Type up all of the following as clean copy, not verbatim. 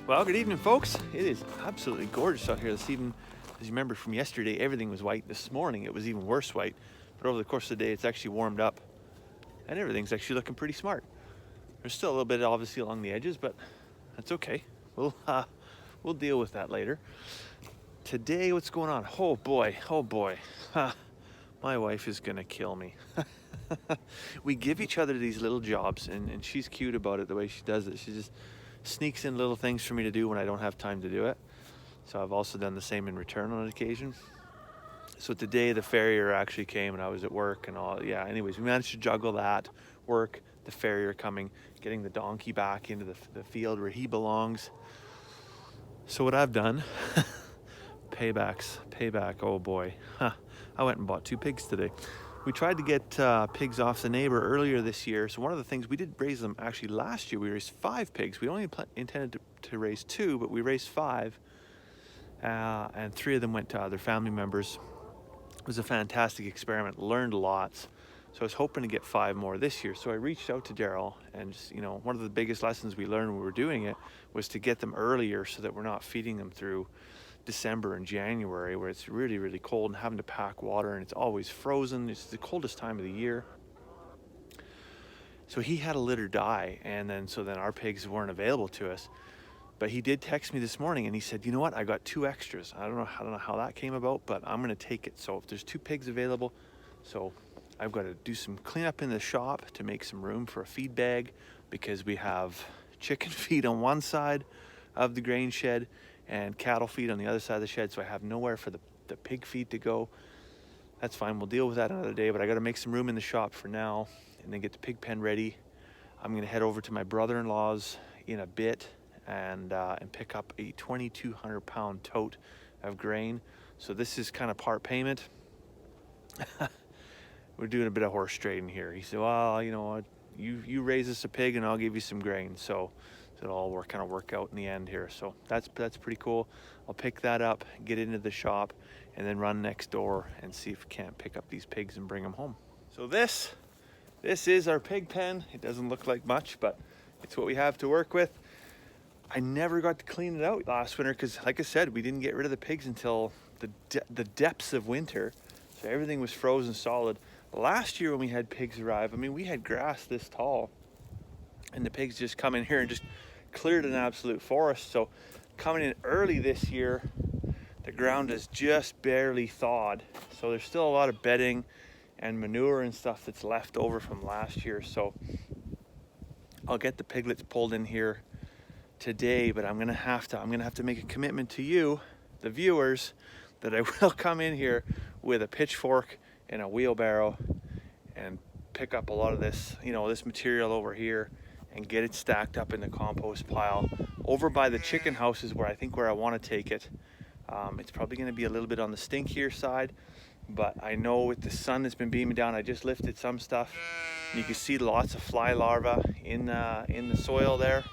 Well, good evening, folks. It is absolutely gorgeous out here this evening. As you remember from yesterday, everything was white. This morning, it was even worse white. But over the course of the day, it's actually warmed up. And everything's actually looking pretty smart. There's still a little bit, obviously, along the edges, but that's okay. We'll deal with that later. Today, what's going on? Oh, boy. My wife is going to kill me. We give each other these little jobs, and she's cute about it, the way she does it. She just sneaks in little things for me to do when I don't have time to do it. So I've also done the same in return on occasion. So today the farrier actually came and I was at work and all. Yeah, anyways, we managed to juggle that, work, the farrier coming, getting the donkey back into the field where he belongs. So what I've done, payback, oh boy. I went and bought 2 pigs today. We tried to get pigs off the neighbor earlier this year. So one of the things, we did raise them actually last year. We raised 5 pigs. We only intended to raise 2, but we raised 5. And 3 of them went to other family members. It was a fantastic experiment, learned lots. So I was hoping to get 5 more this year. So I reached out to Daryl and just, one of the biggest lessons we learned when we were doing it was to get them earlier so that we're not feeding them through December and January where it's really, really cold and having to pack water and it's always frozen. It's the coldest time of the year. So he had a litter die, and then our pigs weren't available to us. But he did text me this morning and he said, you know what, I got 2 extras. I don't know how that came about, but I'm gonna take it. So if there's 2 pigs available, so I've got to do some cleanup in the shop to make some room for a feed bag because we have chicken feed on one side of the grain shed and cattle feed on the other side of the shed, so I have nowhere for the pig feed to go. That's fine, we'll deal with that another day, but I gotta make some room in the shop for now and then get the pig pen ready. I'm gonna head over to my brother-in-law's in a bit and pick up a 2,200 pound tote of grain. So this is kind of part payment. We're doing a bit of horse trading here. He said, well, you know what, you raise us a pig and I'll give you some grain. So it'll all work out in the end here. So that's pretty cool. I'll pick that up, get into the shop, and then run next door and see if we can't pick up these pigs and bring them home. So this is our pig pen. It doesn't look like much, but it's what we have to work with. I never got to clean it out last winter because, like I said, we didn't get rid of the pigs until the depths of winter. So everything was frozen solid. Last year when we had pigs arrive, I mean, we had grass this tall and the pigs just come in here and just cleared an absolute forest. So coming in early this year, the ground is just barely thawed. So there's still a lot of bedding and manure and stuff that's left over from last year. So I'll get the piglets pulled in here today, but I'm gonna have to make a commitment to you, the viewers, that I will come in here with a pitchfork and a wheelbarrow and pick up a lot of this, this material over here and get it stacked up in the compost pile over by the chicken houses where I want to take it. It's probably going to be a little bit on the stinkier side, but I know with the sun that's been beaming down, I just lifted some stuff. You can see lots of fly larvae in the soil there.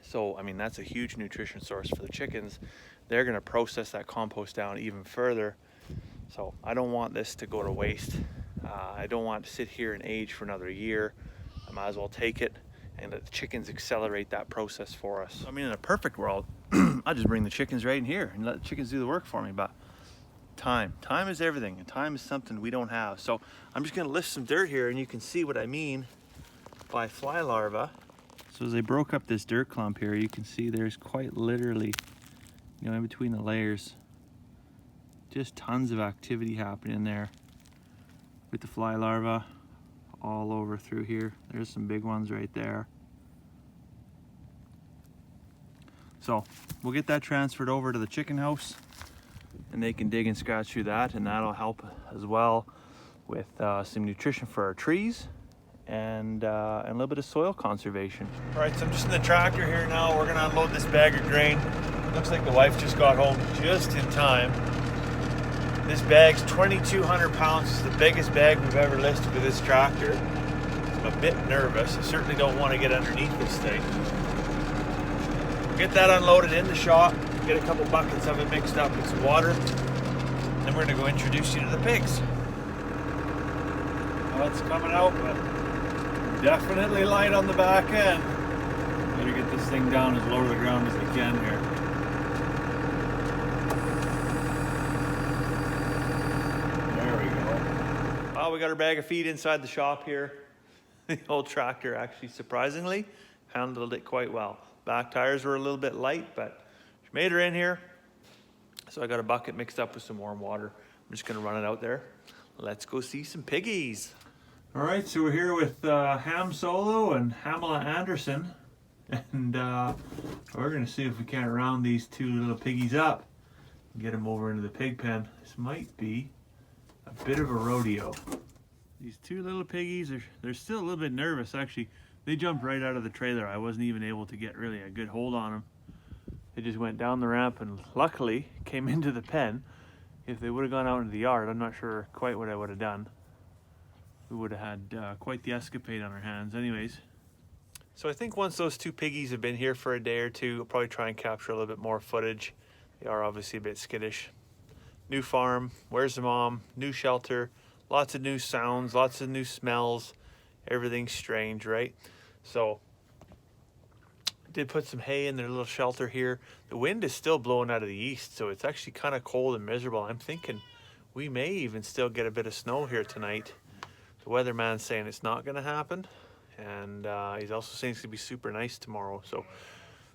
So, I mean, that's a huge nutrition source for the chickens. They're going to process that compost down even further. So I don't want this to go to waste. I don't want to sit here and age for another year. I might as well take it and let the chickens accelerate that process for us. I mean, in a perfect world, I'll just bring the chickens right in here and let the chickens do the work for me. But time is everything, and time is something we don't have. So I'm just gonna lift some dirt here and you can see what I mean by fly larvae. So as I broke up this dirt clump here, you can see there's quite literally, in between the layers, just tons of activity happening there with the fly larvae all over through here. There's some big ones right there. So we'll get that transferred over to the chicken house and they can dig and scratch through that, and that'll help as well with some nutrition for our trees and a little bit of soil conservation. All right, so I'm just in the tractor here now. We're gonna unload this bag of grain. Looks like the wife just got home just in time. This bag's 2,200 pounds. It's the biggest bag we've ever listed with this tractor. I'm a bit nervous. I certainly don't want to get underneath this thing. Get that unloaded in the shop, get a couple buckets of it mixed up with some water, then we're gonna go introduce you to the pigs. Well, it's coming out, but definitely light on the back end. to get this thing down as low to the ground as I can here. There we go. Well, we got our bag of feed inside the shop here. The old tractor actually, surprisingly, handled it quite well. Back tires were a little bit light, but she made her in here. So I got a bucket mixed up with some warm water. I'm just gonna run it out there. Let's go see some piggies. All right, so we're here with Ham Solo and Hamela Anderson. And we're gonna see if we can't round these two little piggies up and get them over into the pig pen. This might be a bit of a rodeo. These two little piggies, they're still a little bit nervous actually. They jumped right out of the trailer. I wasn't even able to get really a good hold on them. They just went down the ramp and luckily came into the pen. If they would have gone out into the yard, I'm not sure quite what I would have done. We would have had quite the escapade on our hands anyways. So I think once those two piggies have been here for a day or two, I'll probably try and capture a little bit more footage. They are obviously a bit skittish. New farm, where's the mom, new shelter, lots of new sounds, lots of new smells, everything's strange, right? So I did put some hay in their little shelter here. The wind is still blowing out of the east, so it's actually kind of cold and miserable. I'm thinking we may even still get a bit of snow here tonight. The weatherman's saying it's not going to happen, and he's also saying it's going to be super nice tomorrow. So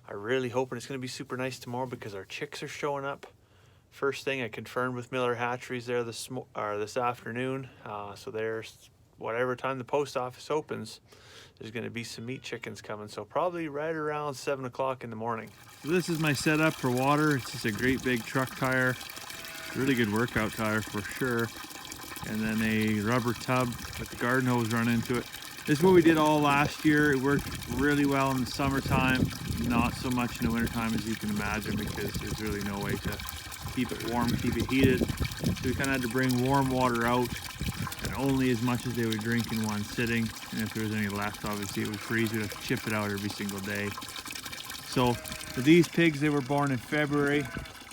I'm really hoping it's going to be super nice tomorrow because our chicks are showing up. First thing I confirmed with Miller Hatcheries there this afternoon. So there's whatever time the post office opens, there's going to be some meat chickens coming. So probably right around 7 o'clock in the morning. So this is my setup for water. It's just a great big truck tire. Really good workout tire for sure. And then a rubber tub with the garden hose run into it. This is what we did all last year. It worked really well in the summertime, not so much in the wintertime as you can imagine because there's really no way to keep it warm, keep it heated. So we kind of had to bring warm water out and only as much as they would drink in one sitting. And if there was any left, obviously it would freeze. We'd have to chip it out every single day. So for these pigs, they were born in February.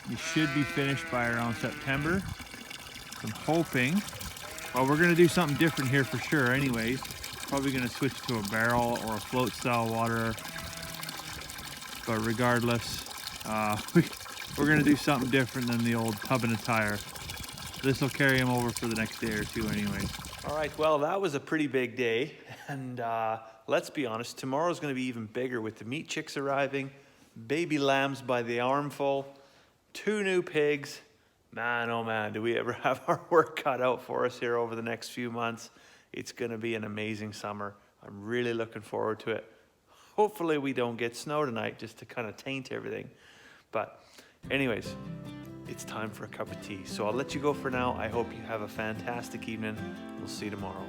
They should be finished by around September. I'm hoping, well, we're gonna do something different here for sure anyways. Probably gonna switch to a barrel or a float style waterer. But regardless, we're gonna do something different than the old tub and a tire. This will carry them over for the next day or two anyways. All right, well, that was a pretty big day. And let's be honest, tomorrow's gonna be even bigger with the meat chicks arriving, baby lambs by the armful, 2 new pigs. Man, oh man, do we ever have our work cut out for us here over the next few months. It's gonna be an amazing summer. I'm really looking forward to it. Hopefully we don't get snow tonight just to kind of taint everything. But anyways, it's time for a cup of tea. So I'll let you go for now. I hope you have a fantastic evening. We'll see you tomorrow.